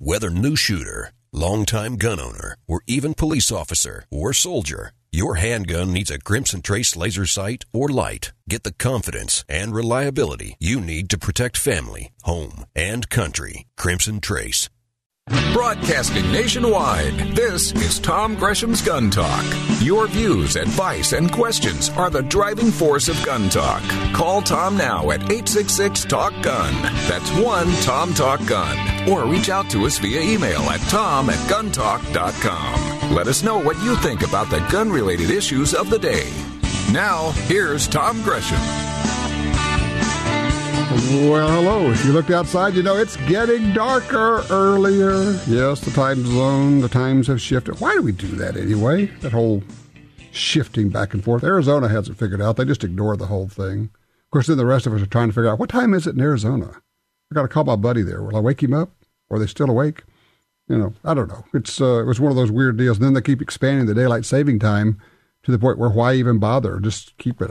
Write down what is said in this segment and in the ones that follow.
Whether new shooter, longtime gun owner, or even police officer or soldier, your handgun needs a Crimson Trace laser sight or light. Get the confidence and reliability you need to protect family, home, and country. Crimson Trace. Broadcasting nationwide, this is Tom Gresham's Gun Talk. Your views, advice, and questions are the driving force of gun talk. Call Tom now at 866-TALK-GUN. That's 1-TOM-TALK-GUN. Or reach out to us via email at tom@guntalk.com. Let us know what you think about the gun-related issues of the day. Now, here's Tom Gresham. Well, hello. If you looked outside, you know it's getting darker earlier. Yes, the time zone, the times have shifted. Why do we do that anyway? That whole shifting back and forth. Arizona hasn't figured out. They just ignore the whole thing. Of course, then the rest of us are trying to figure out, what time is it in Arizona? I got to call my buddy there. Will I wake him up? Or are they still awake? You know, I don't know. It was one of those weird deals. And then they keep expanding the daylight saving time to the point where why even bother? Just keep it.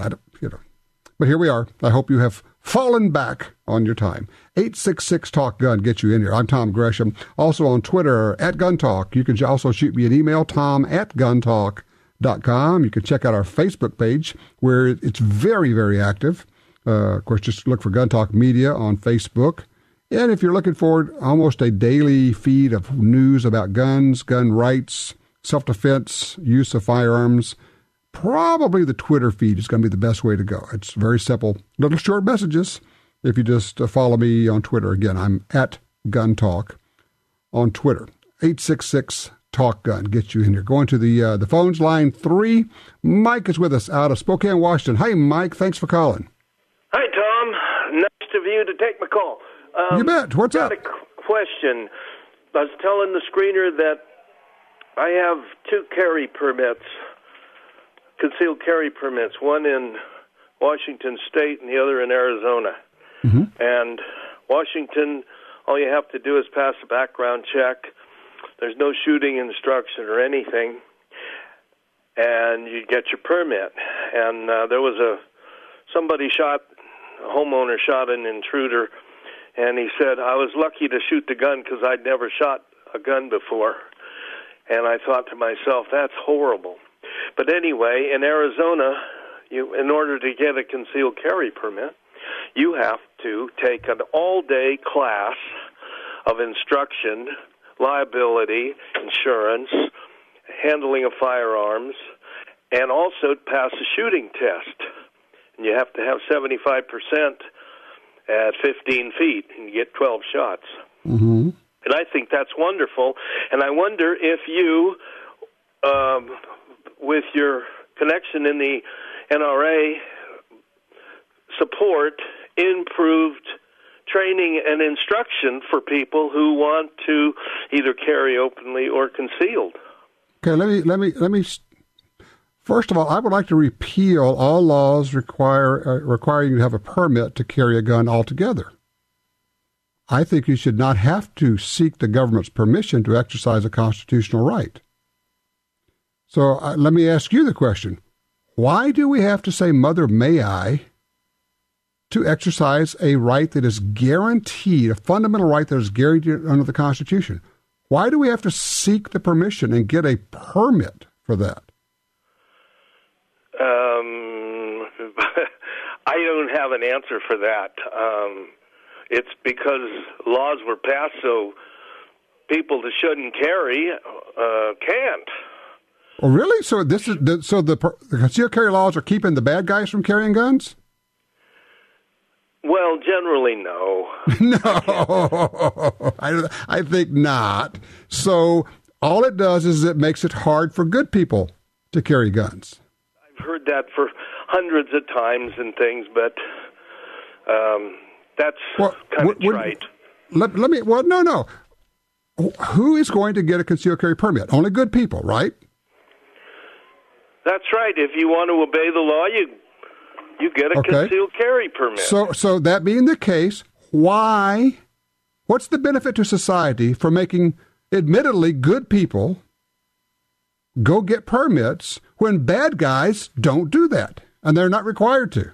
But here we are. I hope you have fallen back on your time. 866-TALK-GUN, get you in here. I'm Tom Gresham. Also on Twitter, @GunTalk. You can also shoot me an email, tom@guntalk.com. You can check out our Facebook page, where it's very, very active. Of course, just look for Gun Talk Media on Facebook. And if you're looking for almost a daily feed of news about guns, gun rights, self-defense, use of firearms, probably the Twitter feed is going to be the best way to go. It's very simple. Little short messages. If you just follow me on Twitter. Again, I'm @GunTalk on Twitter. 866-TALK-GUN. Get you in here. Going to the phones, line 3. Mike is with us out of Spokane, Washington. Hi, Mike. Thanks for calling. Hi, Tom. Nice of you to take my call. You bet. What's up? I got a question. I was telling the screener that I have 2 carry permits. Concealed carry permits, one in Washington State and the other in Arizona. Mm-hmm. And Washington, all you have to do is pass a background check. There's no shooting instruction or anything, and you get your permit. And there was a homeowner shot an intruder, and he said, I was lucky to shoot the gun because I'd never shot a gun before. And I thought to myself, that's horrible. But anyway, in Arizona, in order to get a concealed carry permit, you have to take an all-day class of instruction, liability, insurance, handling of firearms, and also pass a shooting test. And you have to have 75% at 15 feet, and you get 12 shots. Mm-hmm. And I think that's wonderful. And I wonder if you, with your connection in the NRA, support improved training and instruction for people who want to either carry openly or concealed. Okay, let me. First of all, I would like to repeal all laws requiring you to have a permit to carry a gun altogether. I think you should not have to seek the government's permission to exercise a constitutional right. So let me ask you the question. Why do we have to say, Mother, may I, to exercise a right that is guaranteed, a fundamental right that is guaranteed under the Constitution? Why do we have to seek the permission and get a permit for that? I don't have an answer for that. It's because laws were passed so people that shouldn't carry can't. Oh, really? So this is the concealed carry laws are keeping the bad guys from carrying guns? Well, generally, no. No, I think not. So all it does is it makes it hard for good people to carry guns. I've heard that for hundreds of times and things, but that's kind of trite. Let me. Well, no. Who is going to get a concealed carry permit? Only good people, right? That's right. If you want to obey the law, you get a concealed carry permit. So that being the case, what's the benefit to society for making admittedly good people go get permits when bad guys don't do that and they're not required to?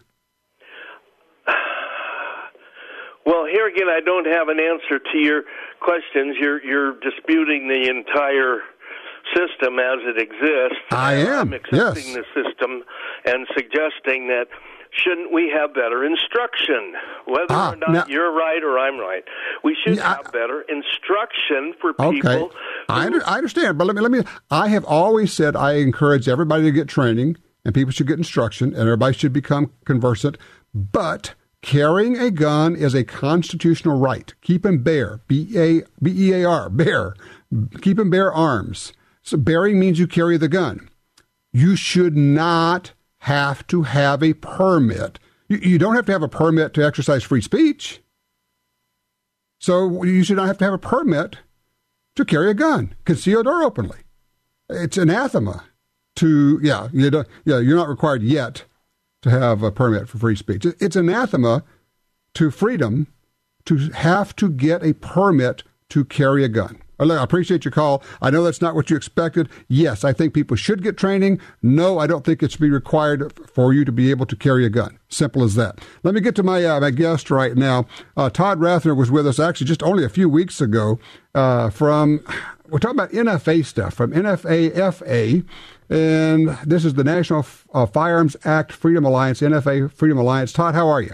Well, here again, I don't have an answer to your questions. You're disputing the entire system as it exists. I am. I'm accepting the system and suggesting that shouldn't we have better instruction? Whether or not you're right or I'm right, we should have better instruction for people. Okay, I understand, but let me. I have always said I encourage everybody to get training, and people should get instruction, and everybody should become conversant. But carrying a gun is a constitutional right. Keep and bear, B-E-A-R, bear. Keep and bear arms. So bearing means you carry the gun. You should not have to have a permit. You don't have to have a permit to exercise free speech. So you should not have to have a permit to carry a gun, concealed or openly. It's anathema to, you're not required yet to have a permit for free speech. It's anathema to freedom to have to get a permit to carry a gun. I appreciate your call. I know that's not what you expected. Yes, I think people should get training. No, I don't think it should be required for you to be able to carry a gun. Simple as that. Let me get to my guest right now. Todd Rathner was with us actually just only a few weeks ago we're talking about NFA stuff, from NFA-FA, and this is the National Firearms Act Freedom Alliance, NFA Freedom Alliance. Todd, how are you?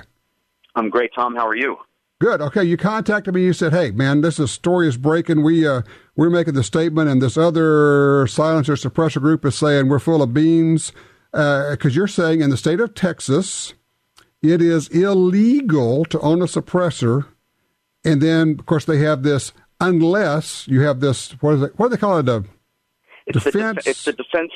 I'm great, Tom. How are you? Good. Okay, you contacted me. You said, "Hey, man, this story is breaking. We're making the statement, and this other silencer suppressor group is saying we're full of beans." Because you're saying in the state of Texas, it is illegal to own a suppressor, and then of course they have this unless you have this. What do they call it? It's the defense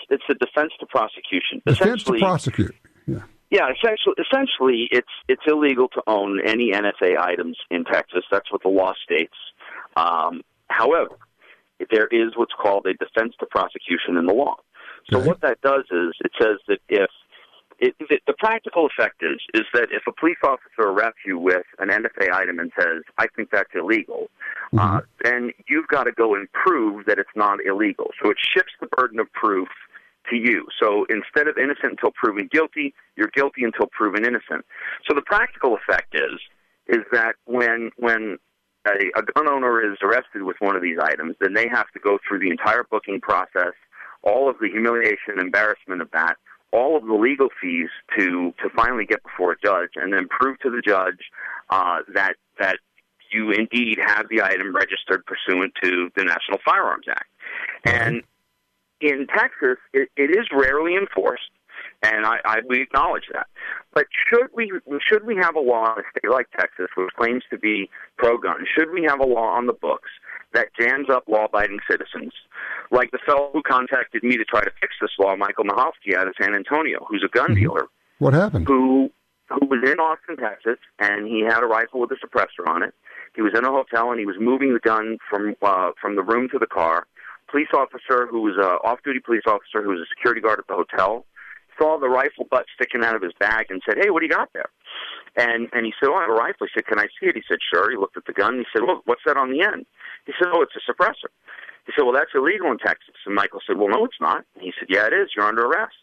to prosecution. Defense to prosecute. Yeah. Yeah, essentially, it's illegal to own any NFA items in Texas. That's what the law states. However, there is what's called a defense to prosecution in the law. So what that does is it says that the practical effect is that if a police officer arrests you with an NFA item and says, "I think that's illegal," then you've got to go and prove that it's not illegal. So it shifts the burden of proof to you. So instead of innocent until proven guilty, you're guilty until proven innocent. So the practical effect is that when a gun owner is arrested with one of these items, then they have to go through the entire booking process, all of the humiliation and embarrassment of that, all of the legal fees to finally get before a judge, and then prove to the judge that you indeed have the item registered pursuant to the National Firearms Act. And in Texas, it is rarely enforced, and we acknowledge that. But should we have a law in a state like Texas, which claims to be pro-gun, should we have a law on the books that jams up law-abiding citizens, like the fellow who contacted me to try to fix this law, Michael Mahalski out of San Antonio, who's a gun dealer. What happened? Who was in Austin, Texas, and he had a rifle with a suppressor on it. He was in a hotel, and he was moving the gun from the room to the car. Police officer who was an off-duty police officer who was a security guard at the hotel saw the rifle butt sticking out of his bag and said, "Hey, what do you got there?" And he said, "Oh, I have a rifle." He said, "Can I see it?" He said, "Sure." He looked at the gun. He said, "Well, what's that on the end?" He said, "Oh, it's a suppressor." He said, "Well, that's illegal in Texas." And Michael said, "Well, no, it's not." And he said, "Yeah, it is. You're under arrest."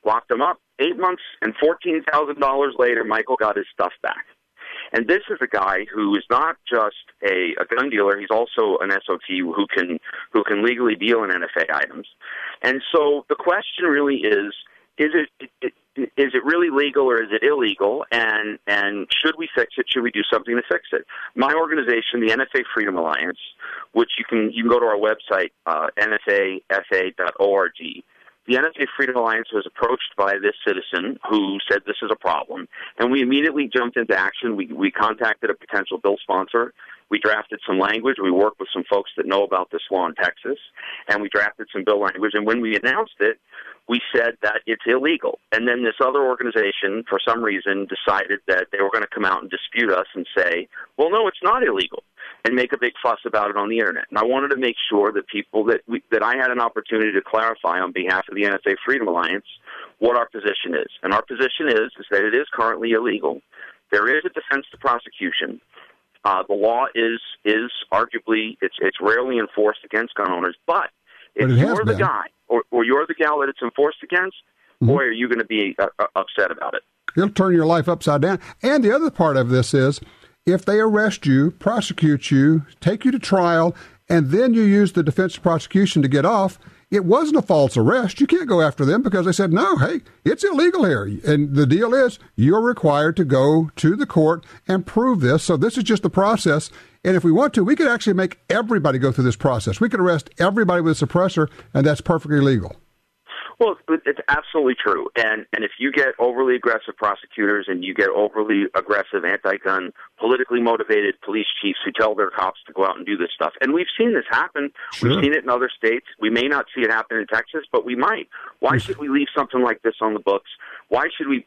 Locked him up. 8 months and $14,000 later, Michael got his stuff back. And this is a guy who is not just a gun dealer; he's also an SOT who can legally deal in NFA items. And so the question really is it really legal or is it illegal? And should we fix it? Should we do something to fix it? My organization, the NFA Freedom Alliance, which you can go to our website, nfafa.org. The NFA Freedom Alliance was approached by this citizen who said this is a problem, and we immediately jumped into action. We contacted a potential bill sponsor. We drafted some language. We worked with some folks that know about this law in Texas, and we drafted some bill language. And when we announced it, we said that it's illegal. And then this other organization, for some reason, decided that they were going to come out and dispute us and say, well, no, it's not illegal, and make a big fuss about it on the Internet. And I wanted to make sure that that I had an opportunity to clarify on behalf of the NFA Freedom Alliance what our position is. And our position is that it is currently illegal. There is a defense to prosecution. The law is arguably, it's rarely enforced against gun owners, but if you're the guy or you're the gal that it's enforced against, boy, are you going to be upset about it. It'll turn your life upside down. And the other part of this is, if they arrest you, prosecute you, take you to trial, and then you use the defense prosecution to get off, it wasn't a false arrest. You can't go after them because they said, no, hey, it's illegal here. And the deal is you're required to go to the court and prove this. So this is just the process. And if we want to, we could actually make everybody go through this process. We could arrest everybody with a suppressor, and that's perfectly legal. Well, it's absolutely true. And if you get overly aggressive prosecutors and you get overly aggressive anti-gun, politically motivated police chiefs who tell their cops to go out and do this stuff, and we've seen this happen. Sure. We've seen it in other states. We may not see it happen in Texas, but we might. Why should we leave something like this on the books? Why should we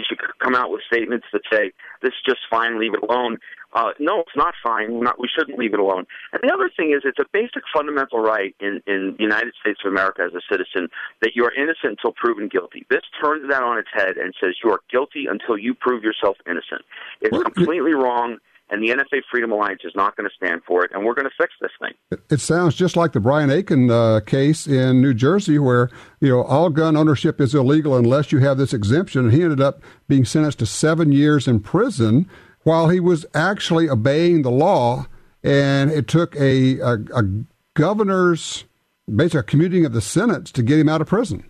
should come out with statements that say, this is just fine, leave it alone? No, it's not fine. We shouldn't leave it alone. And the other thing is it's a basic fundamental right in the United States of America as a citizen that you are innocent until proven guilty. This turns that on its head and says you are guilty until you prove yourself innocent. It's completely wrong, and the NFA Freedom Alliance is not going to stand for it, and we're going to fix this thing. It sounds just like the Brian Aiken case in New Jersey where, all gun ownership is illegal unless you have this exemption, and he ended up being sentenced to 7 years in prison while he was actually obeying the law, and it took a governor's, basically a commuting of the sentence to get him out of prison.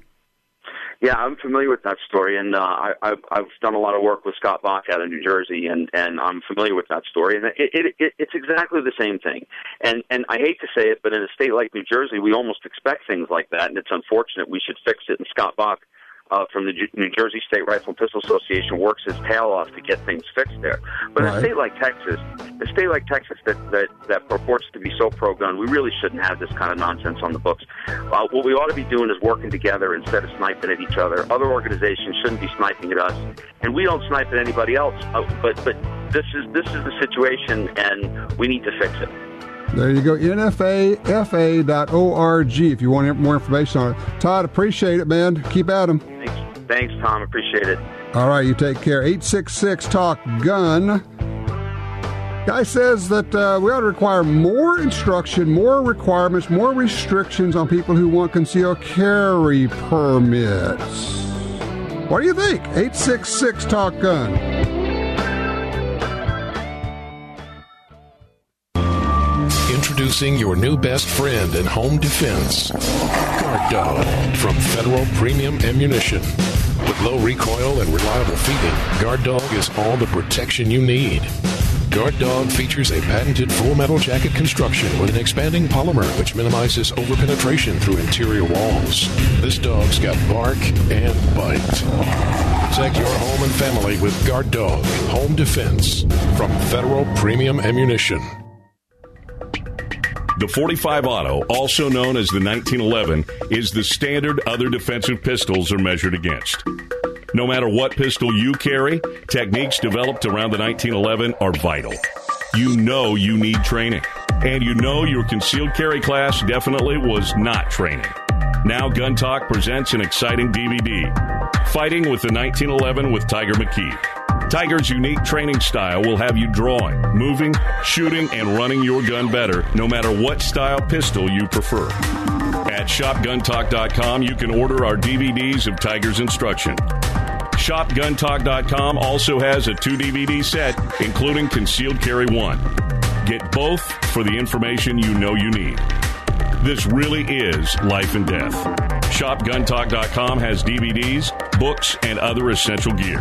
Yeah, I'm familiar with that story, and I've done a lot of work with Scott Bach out of New Jersey, and I'm familiar with that story, and it's exactly the same thing. And I hate to say it, but in a state like New Jersey, we almost expect things like that, and it's unfortunate. We should fix it, and Scott Bach from the New Jersey State Rifle and Pistol Association works his tail off to get things fixed there. But in a state like Texas, that purports to be so pro-gun, we really shouldn't have this kind of nonsense on the books. What we ought to be doing is working together instead of sniping at each other. Other organizations shouldn't be sniping at us, and we don't snipe at anybody else. But this is the situation, and we need to fix it. There you go, nfafa.org if you want more information on it. Todd, appreciate it, man. Keep at them. Thanks, Tom. Appreciate it. All right, you take care. 866-TALK-GUN. Guy says that we ought to require more instruction, more requirements, more restrictions on people who want concealed carry permits. What do you think? 866-TALK-GUN. Introducing your new best friend in home defense, Guard Dog from Federal Premium Ammunition. With low recoil and reliable feeding, Guard Dog is all the protection you need. Guard Dog features a patented full metal jacket construction with an expanding polymer which minimizes overpenetration through interior walls. This dog's got bark and bite. Protect your home and family with Guard Dog Home Defense from Federal Premium Ammunition. The .45 Auto, also known as the 1911, is the standard other defensive pistols are measured against. No matter what pistol you carry, techniques developed around the 1911 are vital. You know you need training, and you know your concealed carry class definitely was not training. Now Gun Talk presents an exciting DVD, Fighting with the 1911 with Tiger McKee. Tiger's unique training style will have you drawing, moving, shooting, and running your gun better, no matter what style pistol you prefer. At ShopGunTalk.com, you can order our DVDs of Tiger's instruction. ShopGunTalk.com also has a 2-DVD set, including Concealed Carry 1. Get both for the information you know you need. This really is life and death. ShopGunTalk.com has DVDs, books, and other essential gear.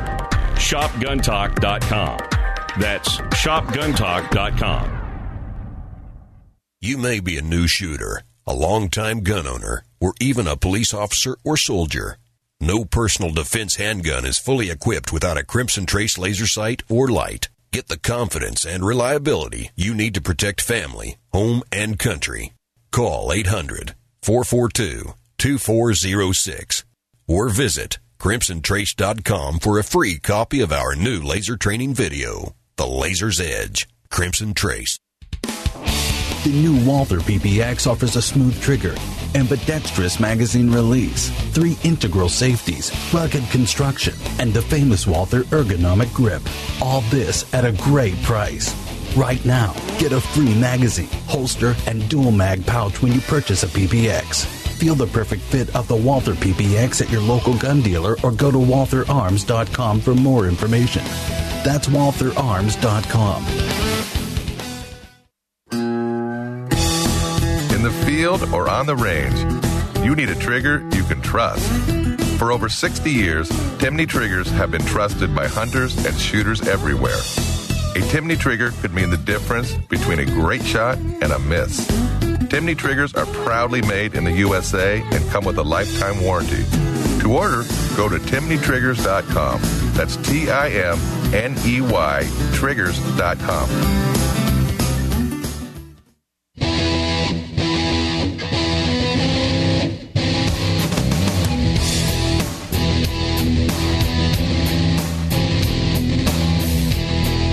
ShopGunTalk.com. That's ShopGunTalk.com. You may be a new shooter, a longtime gun owner, or even a police officer or soldier. No personal defense handgun is fully equipped without a Crimson Trace laser sight or light. Get the confidence and reliability you need to protect family, home, and country. Call 800-442-2406 or visit CrimsonTrace.com for a free copy of our new laser training video, The Laser's Edge, Crimson Trace. The new Walther PPX offers a smooth trigger, ambidextrous magazine release, 3 integral safeties, rugged construction, and the famous Walther ergonomic grip. All this at a great price. Right now, get a free magazine, holster, and dual mag pouch when you purchase a PPX. Feel the perfect fit of the Walther PPX at your local gun dealer or go to WaltherArms.com for more information. That's WaltherArms.com. field or on the range, you need a trigger you can trust. For over 60 years, Timney triggers have been trusted by hunters and shooters everywhere. A Timney trigger could mean the difference between a great shot and a miss. Timney triggers are proudly made in the USA and come with a lifetime warranty. To order, go to timneytriggers.com. That's TIMNEY triggers.com.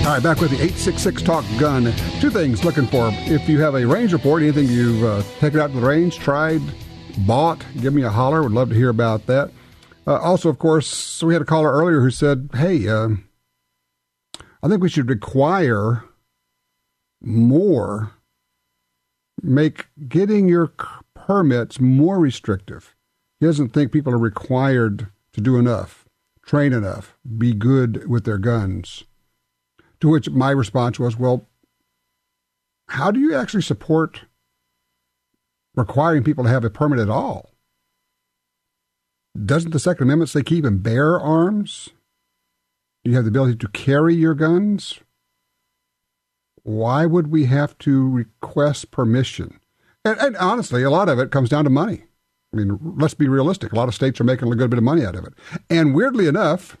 All right, back with the 866 Talk Gun. Two things looking for. If you have a range report, anything you've taken out to the range, tried, bought, give me a holler. Would love to hear about that. Also, of course, we had a caller earlier who said, hey, I think we should require more, make getting your permits more restrictive. He doesn't think people are required to do enough, train enough, be good with their guns. To which my response was, well, how do you actually support requiring people to have a permit at all? Doesn't the Second Amendment say keep and bear arms? You have the ability to carry your guns. Why would we have to request permission? And honestly, a lot of it comes down to money. I mean, let's be realistic. A lot of states are making a good bit of money out of it. And weirdly enough,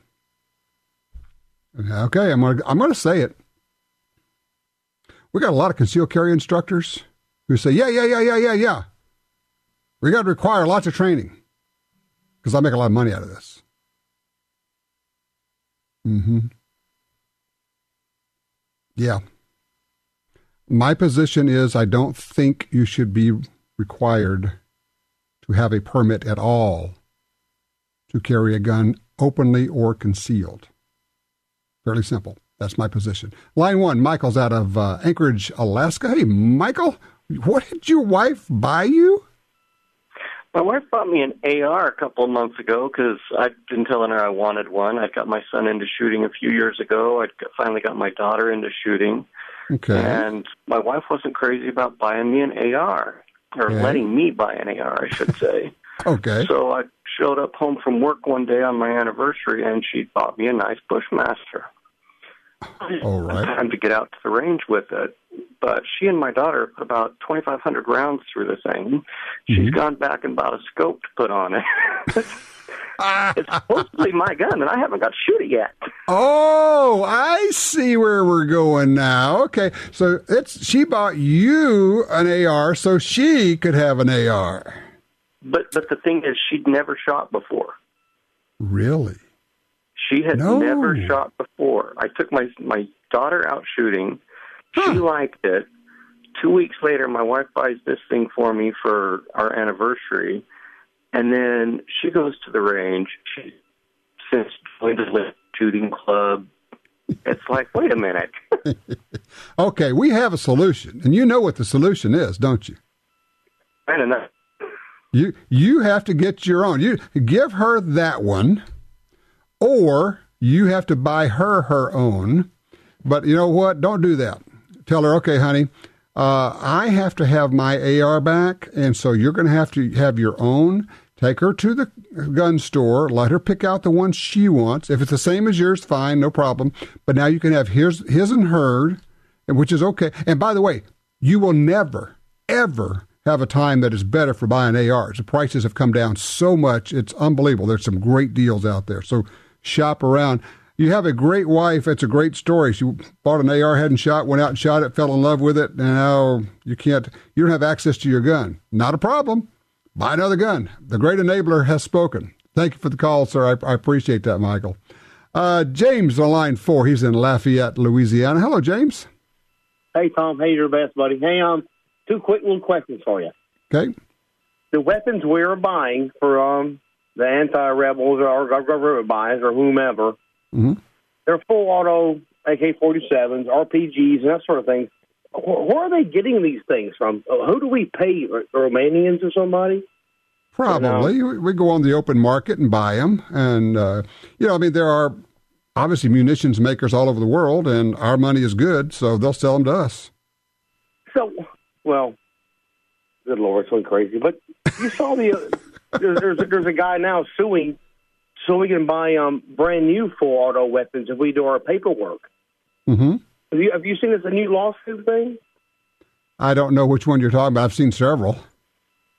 okay, I'm going to say it. We got a lot of concealed carry instructors who say, yeah. We got to require lots of training because I make a lot of money out of this. Yeah. My position is I don't think you should be required to have a permit at all to carry a gun openly or concealed. Fairly simple. That's my position. Line 1, Michael's out of Anchorage, Alaska. Hey, Michael, what did your wife buy you? My wife bought me an AR a couple of months ago because I'd been telling her I wanted one. I got my son into shooting a few years ago. I finally got my daughter into shooting. Okay. And my wife wasn't crazy about buying me an AR, or letting me buy an AR, I should say. Okay. So I showed up home from work one day on my anniversary, and she bought me a nice Bushmaster. All right. Time to get out to the range with it. But she and my daughter put about 2,500 rounds through the thing. She's gone back and bought a scope to put on it. It's supposed to be my gun, and I haven't got to shoot it yet. Oh, I see where we're going now. Okay, so she bought you an AR so she could have an AR. But the thing is, she'd never shot before. Really? She had never shot before. I took my daughter out shooting. She liked it. 2 weeks later, my wife buys this thing for me for our anniversary. And then she goes to the range. She since joined the shooting club. It's like, wait a minute. Okay, we have a solution. And you know what the solution is, don't you? I don't know. You have to get your own. You give her that one, or you have to buy her own. But you know what? Don't do that. Tell her, okay, honey, I have to have my AR back, and so you're going to have your own. Take her to the gun store. Let her pick out the one she wants. If it's the same as yours, fine, no problem. But now you can have his and hers, which is okay. And by the way, you will never, ever have a time that is better for buying ARs. The prices have come down so much. It's unbelievable. There's some great deals out there. So shop around. You have a great wife. It's a great story. She bought an AR, hadn't shot, went out and shot it, fell in love with it. And now you don't have access to your gun. Not a problem. Buy another gun. The great enabler has spoken. Thank you for the call, sir. I appreciate that, Michael. James on line 4. He's in Lafayette, Louisiana. Hello, James. Hey, Tom. Hey, you're the best, buddy. Hey, two quick little questions for you. Okay. The weapons we are buying for the anti-rebels or our government buys or whomever, they're full auto AK-47s, RPGs, and that sort of thing. Where are they getting these things from? Who do we pay? The Romanians or somebody? Probably. We go on the open market and buy them. And, there are obviously munitions makers all over the world, and our money is good, so they'll sell them to us. So, well, good Lord, it's going crazy. But you saw there's a guy now suing so we can buy brand new full auto weapons if we do our paperwork. Mm-hmm. Have you seen this a new lawsuit thing? I don't know which one you're talking about. I've seen several.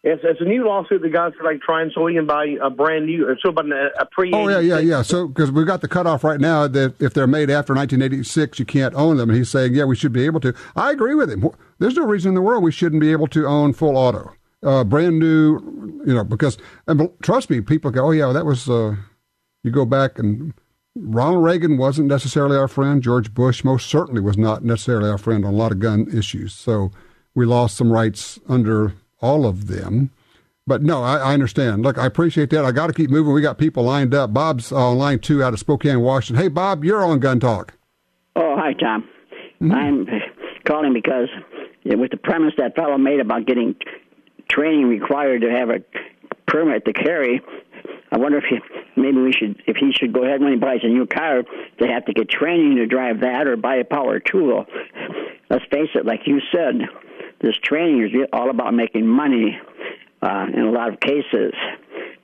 It's a new lawsuit. The guys are trying so we can buy a brand new, or so about a pre. Oh yeah. So because we've got the cutoff right now that if they're made after 1986, you can't own them. And he's saying, yeah, we should be able to. I agree with him. There's no reason in the world we shouldn't be able to own full auto, brand new. Because trust me, people go, oh yeah, that was. You go back and Ronald Reagan wasn't necessarily our friend. George Bush most certainly was not necessarily our friend on a lot of gun issues. So we lost some rights under all of them. But no, I understand. Look, I appreciate that. I got to keep moving. We got people lined up. Bob's on line 2 out of Spokane, Washington. Hey, Bob, you're on Gun Talk. Oh, hi, Tom. Mm-hmm. I'm calling because with the premise that fellow made about getting training required to have a permit to carry, I wonder if he should go ahead when he buys a new car to have to get training to drive that or buy a power tool. Let's face it, like you said, this training is all about making money in a lot of cases.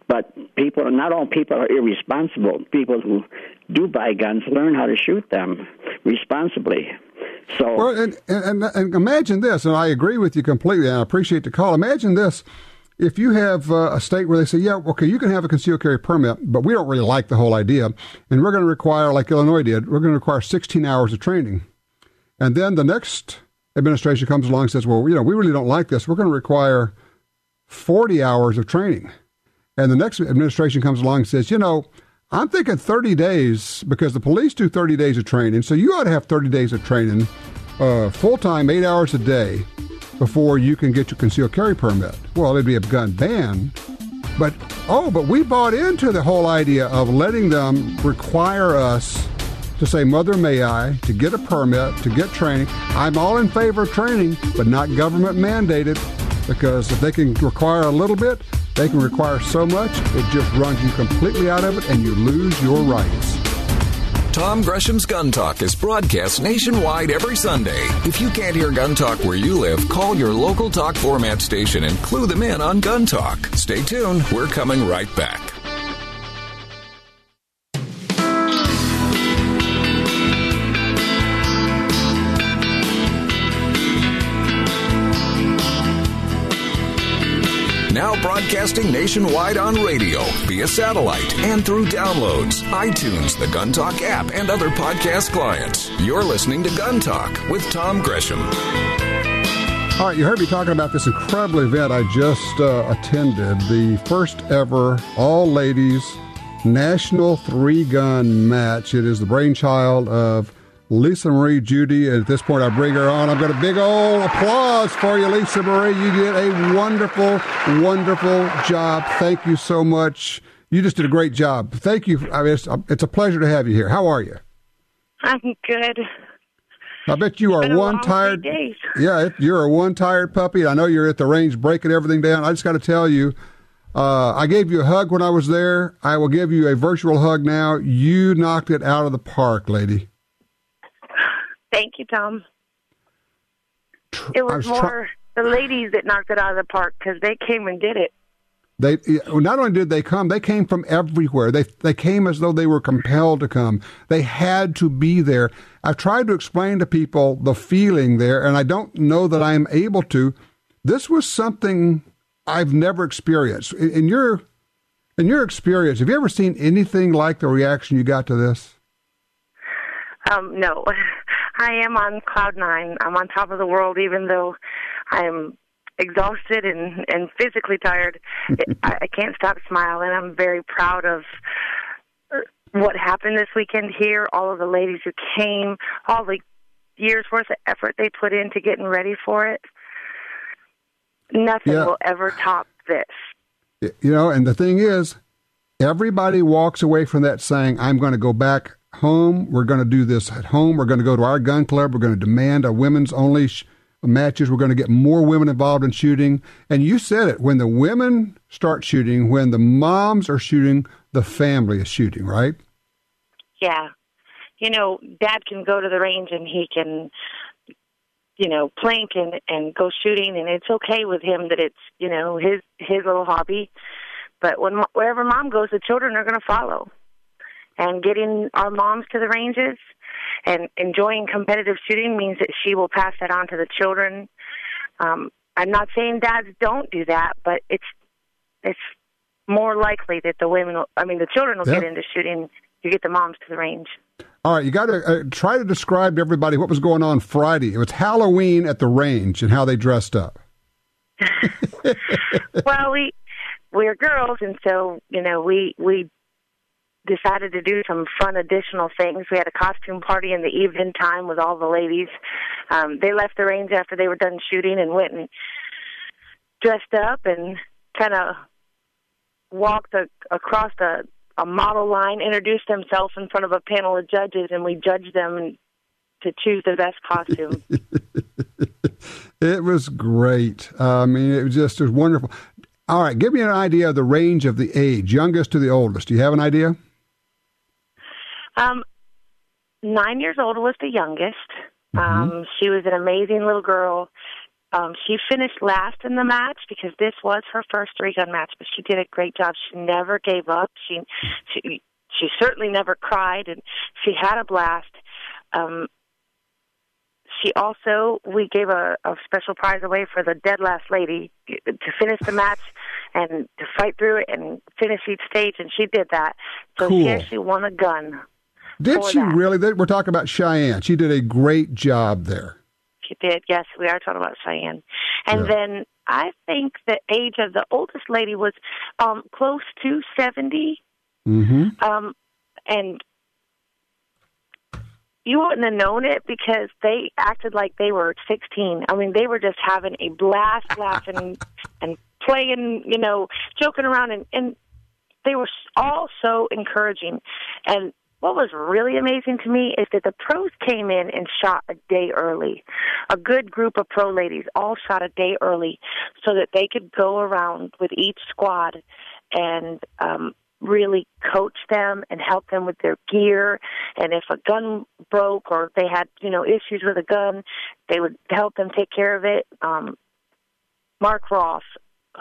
But not all people are irresponsible. People who do buy guns learn how to shoot them responsibly. So, well, and imagine this, and I agree with you completely, and I appreciate the call. Imagine this. If you have a state where they say, yeah, okay, you can have a concealed carry permit, but we don't really like the whole idea, and we're going to require, like Illinois did, we're going to require 16 hours of training. And then the next administration comes along and says, well, we really don't like this. We're going to require 40 hours of training. And the next administration comes along and says, I'm thinking 30 days because the police do 30 days of training. So you ought to have 30 days of training, full-time, 8 hours a day before you can get your concealed carry permit. Well, it'd be a gun ban. But we bought into the whole idea of letting them require us to say, Mother, may I, to get a permit, to get training. I'm all in favor of training, but not government mandated, because if they can require a little bit, they can require so much, it just runs you completely out of it and you lose your rights. Tom Gresham's Gun Talk is broadcast nationwide every Sunday. If you can't hear Gun Talk where you live, call your local talk format station and clue them in on Gun Talk. Stay tuned. We're coming right back. Now broadcasting nationwide on radio, via satellite, and through downloads, iTunes, the Gun Talk app, and other podcast clients. You're listening to Gun Talk with Tom Gresham. All right, you heard me talking about this incredible event I just attended, the first ever all-ladies National 3-Gun Match. It is the brainchild of Lisa Marie Judy, and at this point I bring her on. I've got a big old applause for you, Lisa Marie. You did a wonderful, wonderful job. Thank you so much. You just did a great job. Thank you. I mean, it's a pleasure to have you here. How are you? I'm good. I bet you are one tired. Yeah, you're a one tired puppy. I know you're at the range breaking everything down. I just got to tell you, I gave you a hug when I was there. I will give you a virtual hug now. You knocked it out of the park, lady. Thank you, Tom. It was more the ladies that knocked it out of the park because they came and did it. They not only did they come, they came from everywhere. They came as though they were compelled to come. They had to be there. I've tried to explain to people the feeling there, and I don't know that I am able to. This was something I've never experienced. In your experience, have you ever seen anything like the reaction you got to this? No. I am on cloud 9. I'm on top of the world, even though I'm exhausted and physically tired. I can't stop smiling. I'm very proud of what happened this weekend here, all of the ladies who came, all the years' worth of effort they put into getting ready for it. Nothing will ever top this. And the thing is, everybody walks away from that saying, I'm going to go back home. We're going to do this at home. We're going to go to our gun club. We're going to demand a women's only matches. We're going to get more women involved in shooting. And you said it, when the women start shooting, when the moms are shooting, the family is shooting, right? Yeah. Dad can go to the range and he can plank and go shooting, and it's okay with him that it's, his little hobby. But wherever Mom goes, the children are going to follow. And getting our moms to the ranges and enjoying competitive shooting means that she will pass that on to the children. I'm not saying dads don't do that, but it's more likely that the children will get into shooting. You get the moms to the range. All right, you got to try to describe to everybody what was going on Friday. It was Halloween at the range and how they dressed up. Well, we're girls, and so we decided to do some fun additional things. We had a costume party in the evening time with all the ladies. They left the range after they were done shooting and went and dressed up and kind of walked across a model line, introduced themselves in front of a panel of judges, and we judged them to choose the best costume. It was great. It was wonderful. All right, give me an idea of the range of the age, youngest to the oldest. Do you have an idea? 9 years old was the youngest. She was an amazing little girl. She finished last in the match because this was her first 3-gun match, but she did a great job. She never gave up. She certainly never cried, and she had a blast. We gave a special prize away for the dead last lady to finish the match and to fight through it and finish each stage, and she did that. So cool. She actually won a gun. Did she really? We're talking about Cheyenne. She did a great job there. She did, yes. We are talking about Cheyenne. And then I think the age of the oldest lady was close to 70. Mm-hmm. And you wouldn't have known it because they acted like they were 16. They were just having a blast, laughing and playing, joking around. And they were all so encouraging. And what was really amazing to me is that the pros came in and shot a day early. A good group of pro ladies all shot a day early so that they could go around with each squad and really coach them and help them with their gear. And if a gun broke or they had, issues with a gun, they would help them take care of it. Mark Ross,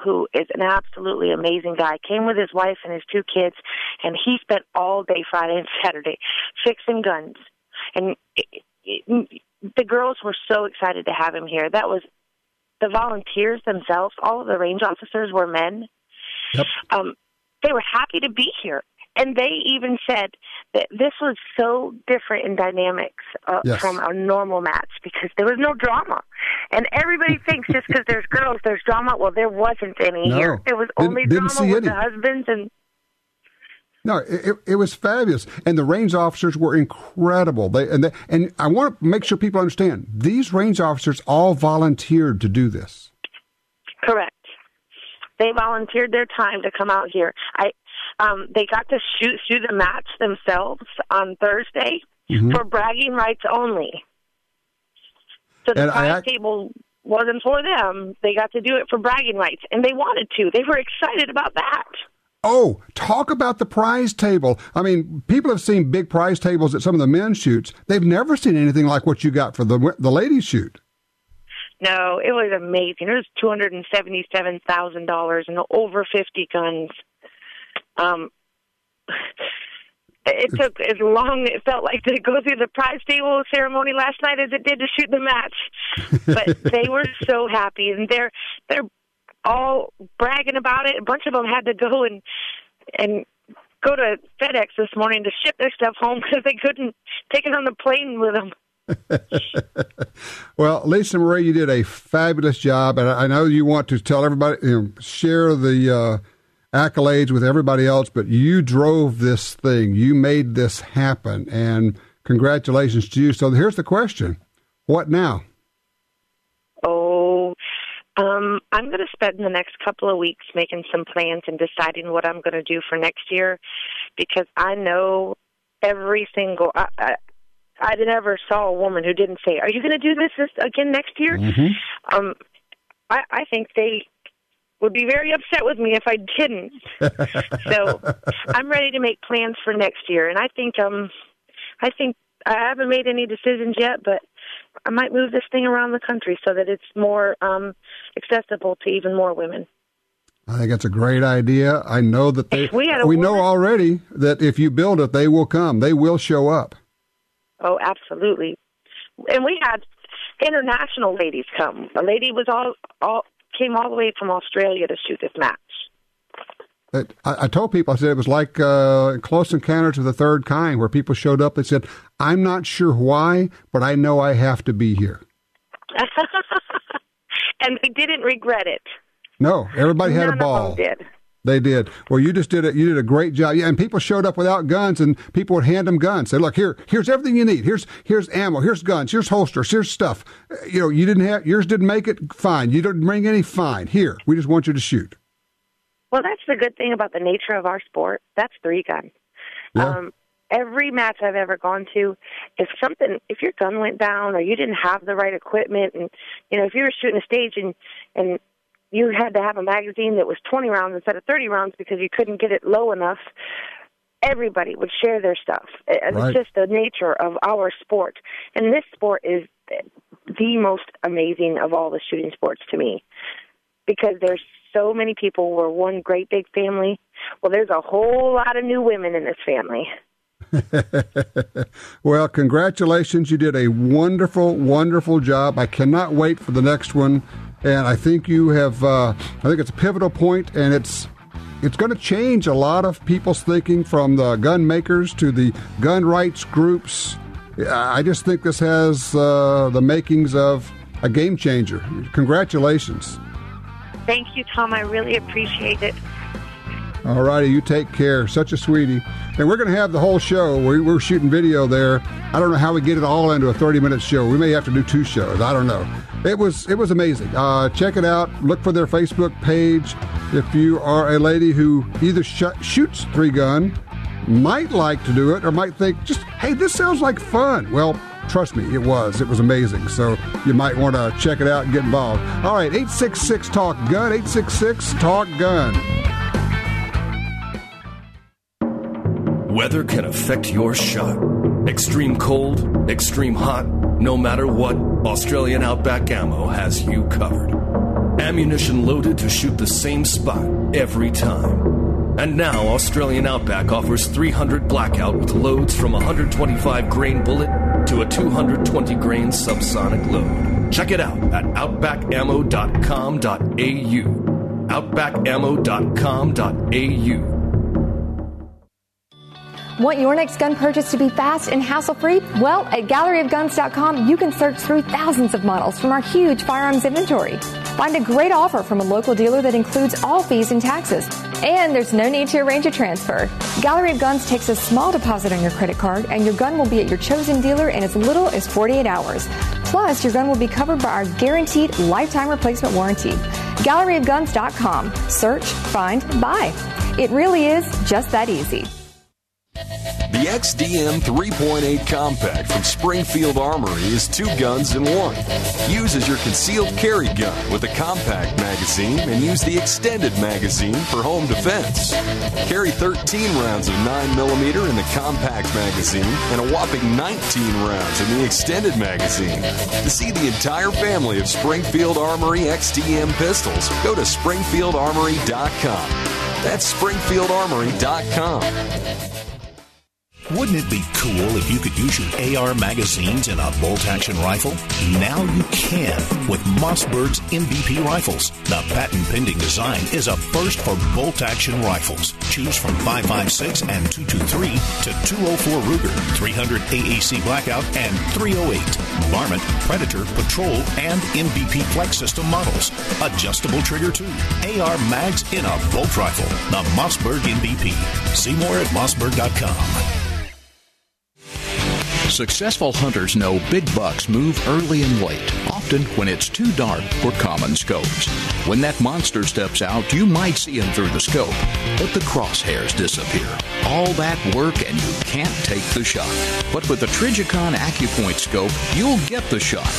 who is an absolutely amazing guy, came with his wife and his 2 kids, and he spent all day Friday and Saturday fixing guns. And the girls were so excited to have him here. That was the volunteers themselves. All of the range officers were men. Yep. They were happy to be here. And they even said that this was so different in dynamics from a normal match because there was no drama. And everybody thinks just because there's girls, there's drama. Well, there wasn't any here. It was only drama with the husbands. And no, it was fabulous. And the range officers were incredible. And I want to make sure people understand, these range officers all volunteered to do this. Correct. They volunteered their time to come out here. They got to shoot the match themselves on Thursday for bragging rights only. So the prize table wasn't for them. They got to do it for bragging rights, and they wanted to. They were excited about that. Oh, talk about the prize table. People have seen big prize tables at some of the men's shoots. They've never seen anything like what you got for the ladies' shoot. No, it was amazing. It was $277,000 and over 50 guns. It took as long, it felt like, to go through the prize table ceremony last night as it did to shoot the match. But they were so happy, and they're all bragging about it. A bunch of them had to go and go to FedEx this morning to ship their stuff home because they couldn't take it on the plane with them. Well, Lisa Marie, you did a fabulous job, and I know you want to tell everybody, share the accolades with everybody else, but you drove this thing. You made this happen, and congratulations to you. So here's the question. What now? I'm going to spend the next couple of weeks making some plans and deciding what I'm going to do for next year, because I know every single... I never saw a woman who didn't say, "Are you going to do this again next year?" Mm-hmm. I think they would be very upset with me if I didn't. So I'm ready to make plans for next year, and I think I haven't made any decisions yet, but I might move this thing around the country so that it's more accessible to even more women. I think that's a great idea. I know that we know already that if you build it, they will come. They will show up. Oh, absolutely. And we had international ladies come. A lady was came all the way from Australia to shoot this match. I told people, I said it was like Close Encounters of the Third Kind, where people showed up and said, I'm not sure why, but I know I have to be here. And they didn't regret it. No, everybody had a ball. None of them did. They did. Well, you just did it. You did a great job. Yeah, and people showed up without guns, and people would hand them guns. Say, look, here's everything you need. Here's ammo. Here's guns. Here's holsters. Here's stuff. You didn't have yours. Didn't make it. Fine. You didn't bring any. Fine. Here, we just want you to shoot. Well, that's the good thing about the nature of our sport. That's 3-gun. Yeah. Every match I've ever gone to, if your gun went down or you didn't have the right equipment, and if you were shooting a stage and you had to have a magazine that was 20 rounds instead of 30 rounds because you couldn't get it low enough, everybody would share their stuff. It's just the nature of our sport. And this sport is the most amazing of all the shooting sports to me, because there's so many people. We're one great big family. Well, there's a whole lot of new women in this family. Well, congratulations. You did a wonderful, wonderful job. I cannot wait for the next one. And I think you have, I think it's a pivotal point, and it's going to change a lot of people's thinking, from the gun makers to the gun rights groups. I just think this has the makings of a game changer. Congratulations. Thank you, Tom. I really appreciate it. All righty, you take care. Such a sweetie. And we're going to have the whole show. We're shooting video there. I don't know how we get it all into a 30-minute show. We may have to do 2 shows. I don't know. It was amazing. Check it out. Look for their Facebook page. If you are a lady who either shoots 3-gun, might like to do it, or might think, hey, this sounds like fun. Well, trust me, it was amazing. So you might want to check it out and get involved. All right, 866-TALK-GUN, 866-TALK-GUN. Weather can affect your shot. Extreme cold, extreme hot, no matter what, Australian Outback Ammo has you covered. Ammunition loaded to shoot the same spot every time. And now Australian Outback offers 300 blackout with loads from a 125 grain bullet to a 220 grain subsonic load. Check it out at outbackammo.com.au. outbackammo.com.au. Want your next gun purchase to be fast and hassle-free? Well, at galleryofguns.com, you can search through thousands of models from our huge firearms inventory. Find a great offer from a local dealer that includes all fees and taxes. And there's no need to arrange a transfer. Gallery of Guns takes a small deposit on your credit card, and your gun will be at your chosen dealer in as little as 48 hours. Plus, your gun will be covered by our guaranteed lifetime replacement warranty. Galleryofguns.com. Search, find, buy. It really is just that easy. The XDM 3.8 Compact from Springfield Armory is 2 guns in 1. Use as your concealed carry gun with a compact magazine, and use the extended magazine for home defense. Carry 13 rounds of 9mm in the compact magazine and a whopping 19 rounds in the extended magazine. To see the entire family of Springfield Armory XDM pistols, go to SpringfieldArmory.com. That's SpringfieldArmory.com. Wouldn't it be cool if you could use your AR magazines in a bolt-action rifle? Now you can with Mossberg's MVP rifles. The patent-pending design is a first for bolt-action rifles. Choose from 5.56 and 223 to 204 Ruger, 300 AAC Blackout, and 308 Varmint, Predator, Patrol, and MVP Flex System models. Adjustable trigger too. AR mags in a bolt rifle. The Mossberg MVP. See more at mossberg.com. Successful hunters know big bucks move early and late, often when it's too dark for common scopes. When that monster steps out, you might see him through the scope, but the crosshairs disappear. All that work and you can't take the shot. But with the Trijicon AccuPoint scope, you'll get the shot.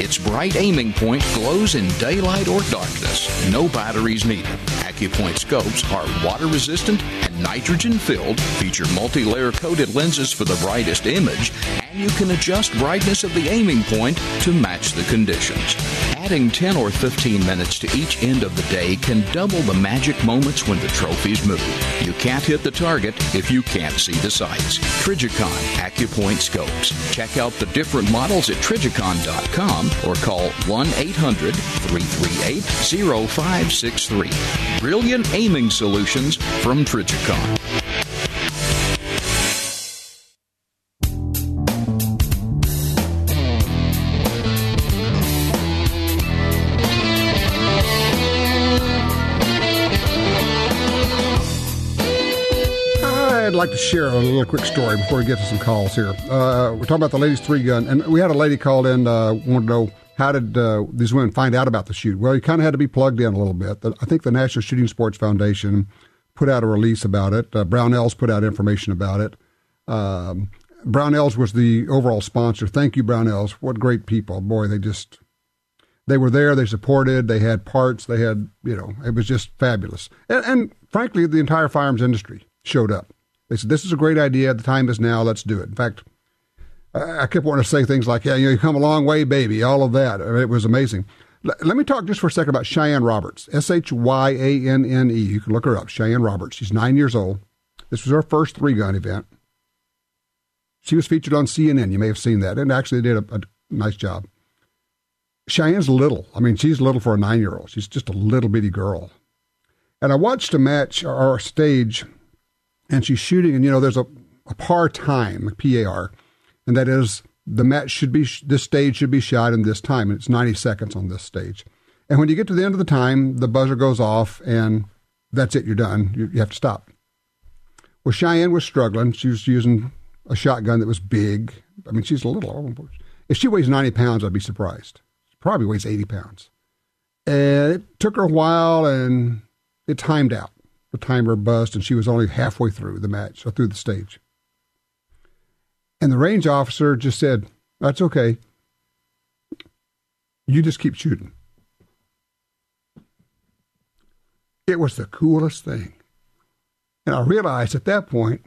Its bright aiming point glows in daylight or darkness. No batteries needed. AccuPoint scopes are water-resistant and nitrogen-filled, feature multi-layer coated lenses for the brightest image, and You can adjust brightness of the aiming point to match the conditions. Adding 10 or 15 minutes to each end of the day can double the magic moments when the trophies move. You can't hit the target if you can't see the sights. Trijicon AccuPoint Scopes. Check out the different models at Trijicon.com or call 1-800-338-0563. Brilliant aiming solutions from Trijicon. I'd like to share a little quick story before we get to some calls here. We're talking about the ladies' 3-gun, and we had a lady called in, wanted to know, how did these women find out about the shoot? Well, you kind of had to be plugged in a little bit. I think the National Shooting Sports Foundation put out a release about it. Brownell's put out information about it. Brownell's was the overall sponsor. Thank you, Brownell's. What great people. Boy, they were there. They supported. They had parts. They had, it was just fabulous. And frankly, the entire firearms industry showed up. They said, this is a great idea. The time is now. Let's do it. In fact, I kept wanting to say things like, yeah, you come a long way, baby, all of that. I mean, it was amazing. Let me talk just for a second about Cheyenne Roberts, Shyanne. You can look her up, Cheyenne Roberts. She's 9 years old. This was her first 3-gun event. She was featured on CNN. You may have seen that, and actually did a nice job. Cheyenne's little. I mean, she's little for a 9-year-old. She's just a little bitty girl. And I watched a match, or a stage, and she's shooting, and, there's a par time, PAR, and that is this stage should be shot in this time, and it's 90 seconds on this stage. And when you get to the end of the time, the buzzer goes off, and that's it, you're done. You have to stop. Well, Cheyenne was struggling. She was using a shotgun that was big. I mean, she's a little. If she weighs 90 pounds, I'd be surprised. She probably weighs 80 pounds. And it took her a while, and it timed out. The timer buzzed, and she was only halfway through the match, or through the stage. And the range officer just said, that's okay. You just keep shooting. It was the coolest thing. And I realized at that point,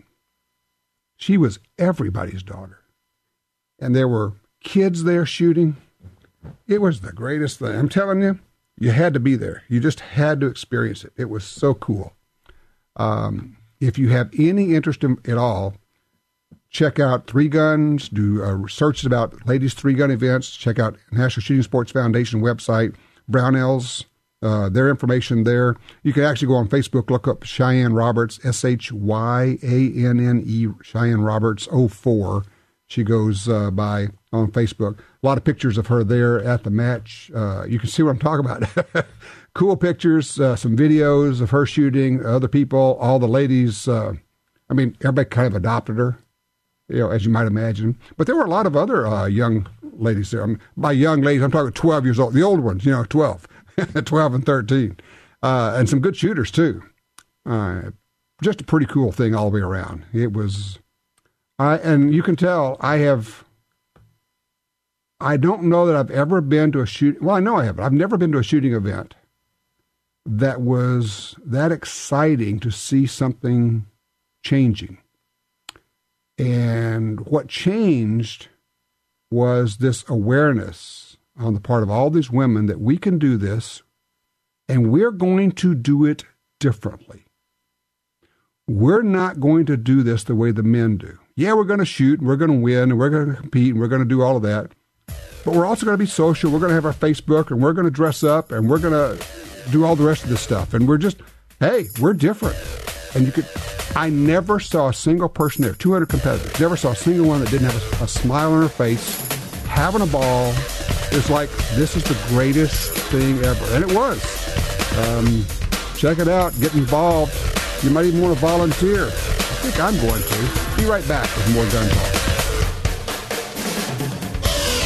she was everybody's daughter. And there were kids there shooting. It was the greatest thing. I'm telling you, you had to be there. You just had to experience it. It was so cool. If you have any interest at all, check out 3-Guns, do searches about ladies' 3-gun events, check out National Shooting Sports Foundation website, Brownell's, their information there. You can actually go on Facebook, look up Cheyenne Roberts, Shyanne, Cheyenne Roberts 04. She goes by on Facebook. A lot of pictures of her there at the match. You can see what I'm talking about. Cool pictures, some videos of her shooting, other people, all the ladies. Everybody kind of adopted her, as you might imagine. But there were a lot of other young ladies there. By young ladies, I'm talking 12 years old. The old ones, 12, 12 and 13. And some good shooters, too. Just a pretty cool thing all the way around. It was, and you can tell I don't know that I've ever been to a shooting. Well, I know I have, but I've never been to a shooting event that was that exciting to see something changing. And what changed was this awareness on the part of all these women that we can do this, and we're going to do it differently. We're not going to do this the way the men do. Yeah, we're going to shoot, and we're going to win, and we're going to compete, and we're going to do all of that. But we're also going to be social. We're going to have our Facebook, and we're going to dress up, and we're going to do all the rest of this stuff. And we're different. And I never saw a single person there, 200 competitors, never saw a single one that didn't have a smile on her face, having a ball. It's like, this is the greatest thing ever. And it was. Check it out. Get involved. You might even want to volunteer. I think I'm going to. Be right back with more Gun Talk.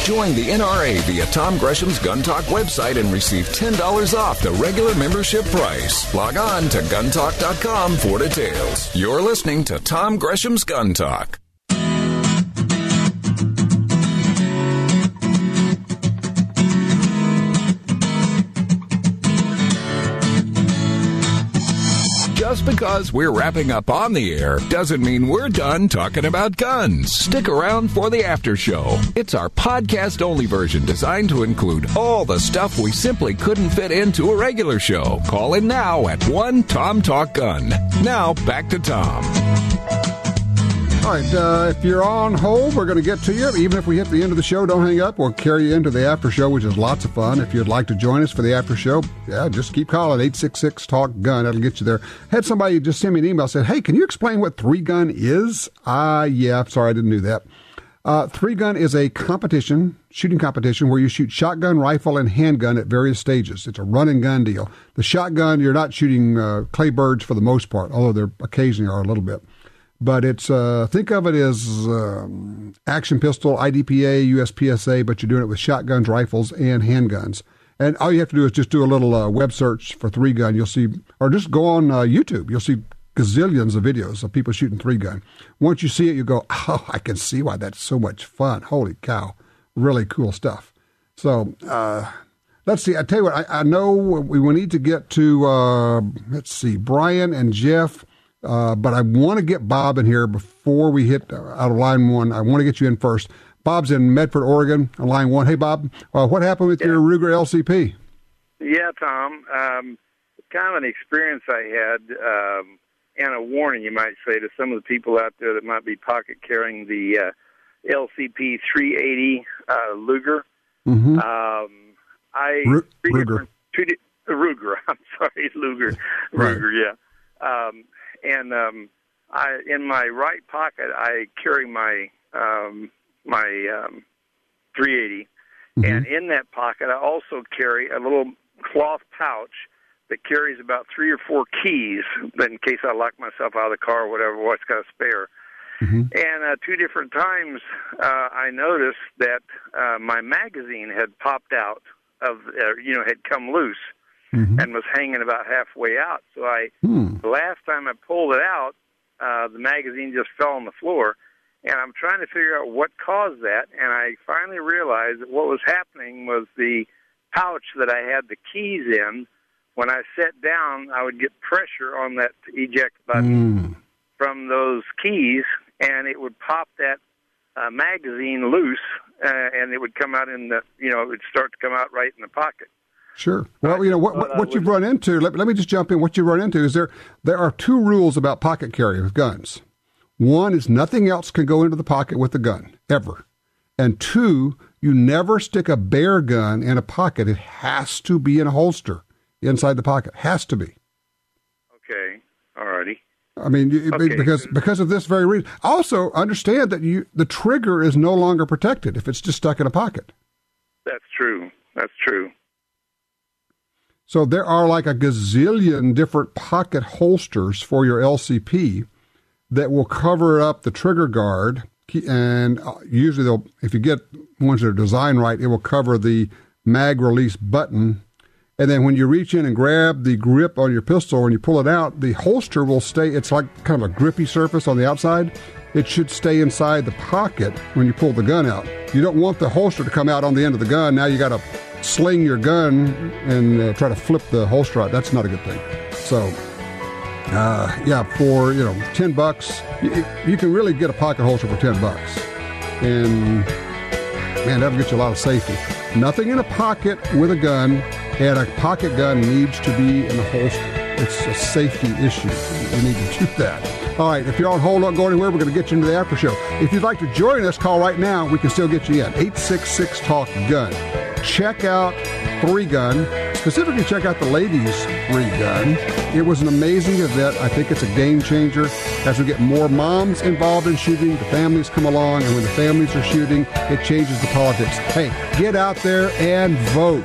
Join the NRA via Tom Gresham's Gun Talk website and receive $10 off the regular membership price. Log on to guntalk.com for details. You're listening to Tom Gresham's Gun Talk. Just because we're wrapping up on the air doesn't mean we're done talking about guns. Stick around for the after show. It's our podcast-only version designed to include all the stuff we simply couldn't fit into a regular show. Call in now at 1-TOM-TALK-GUN. Now, back to Tom. All right, if you're on hold, we're going to get to you. Even if we hit the end of the show, don't hang up. We'll carry you into the after show, which is lots of fun. If you'd like to join us for the after show, just keep calling 866-TALK-GUN. That'll get you there. Had somebody just send me an email, said, hey, can you explain what 3-gun is? Yeah, sorry, I didn't do that. 3-gun is a shooting competition where you shoot shotgun, rifle, and handgun at various stages. It's a run-and-gun deal. The shotgun, you're not shooting clay birds for the most part, although there occasionally are a little bit. But it's, think of it as action pistol, IDPA, USPSA, but you're doing it with shotguns, rifles, and handguns. And all you have to do is just do a little web search for 3-gun. You'll see, or just go on YouTube. You'll see gazillions of videos of people shooting 3-gun. Once you see it, you go, oh, I can see why that's so much fun. Holy cow. Really cool stuff. So, let's see. I tell you what, I know we need to get to, let's see, Brian and Jeff. But I want to get Bob in here before we hit out of line one. I want to get you in first. Bob's in Medford, Oregon, on line one. Hey, Bob, what happened with your Ruger LCP? Yeah, Tom. Kind of an experience I had, and a warning, you might say, to some of the people out there that might be pocket carrying the LCP 380 Luger. Mm-hmm. Ruger. I'm sorry, Luger. Right. Ruger, yeah. And in my right pocket, I carry my 380, and in that pocket, I also carry a little cloth pouch that carries about 3 or 4 keys, that in case I lock myself out of the car or whatever, what's got a spare. And 2 different times, I noticed that my magazine had popped out of, had come loose. And was hanging about halfway out. So the last time I pulled it out, the magazine just fell on the floor, and I'm trying to figure out what caused that, and I finally realized that what was happening was the pouch that I had the keys in. When I sat down, I would get pressure on that eject button from those keys, and it would pop that magazine loose, and it would come out it would start to come out right in the pocket. Sure. Well, what you've run into, let me just jump in. What you run into is there are 2 rules about pocket carry with guns. One is nothing else can go into the pocket with the gun, ever. And 2, you never stick a bare gun in a pocket. It has to be in a holster inside the pocket. Has to be. Okay. All righty. I mean, because of this very reason. Also, understand that the trigger is no longer protected if it's just stuck in a pocket. That's true. So there are like a gazillion different pocket holsters for your LCP that will cover up the trigger guard. And usually if you get ones that are designed right, it will cover the mag release button. And then when you reach in and grab the grip on your pistol, when you pull it out, the holster will stay. It's like kind of a grippy surface on the outside. It should stay inside the pocket when you pull the gun out. You don't want the holster to come out on the end of the gun. Now you got to sling your gun and try to flip the holster out. That's not a good thing. So, for $10, you can really get a pocket holster for $10, and man, that'll get you a lot of safety. Nothing in a pocket with a gun, and a pocket gun needs to be in a holster. It's a safety issue. You need to do that. All right, if you're on hold, don't go anywhere. We're going to get you into the after show. If you'd like to join us, call right now. We can still get you in. 866-TALK-GUN. Check out 3-gun. Specifically, check out the ladies' 3-gun. It was an amazing event. I think it's a game changer. As we get more moms involved in shooting, the families come along, and when the families are shooting, it changes the politics. Hey, get out there and vote.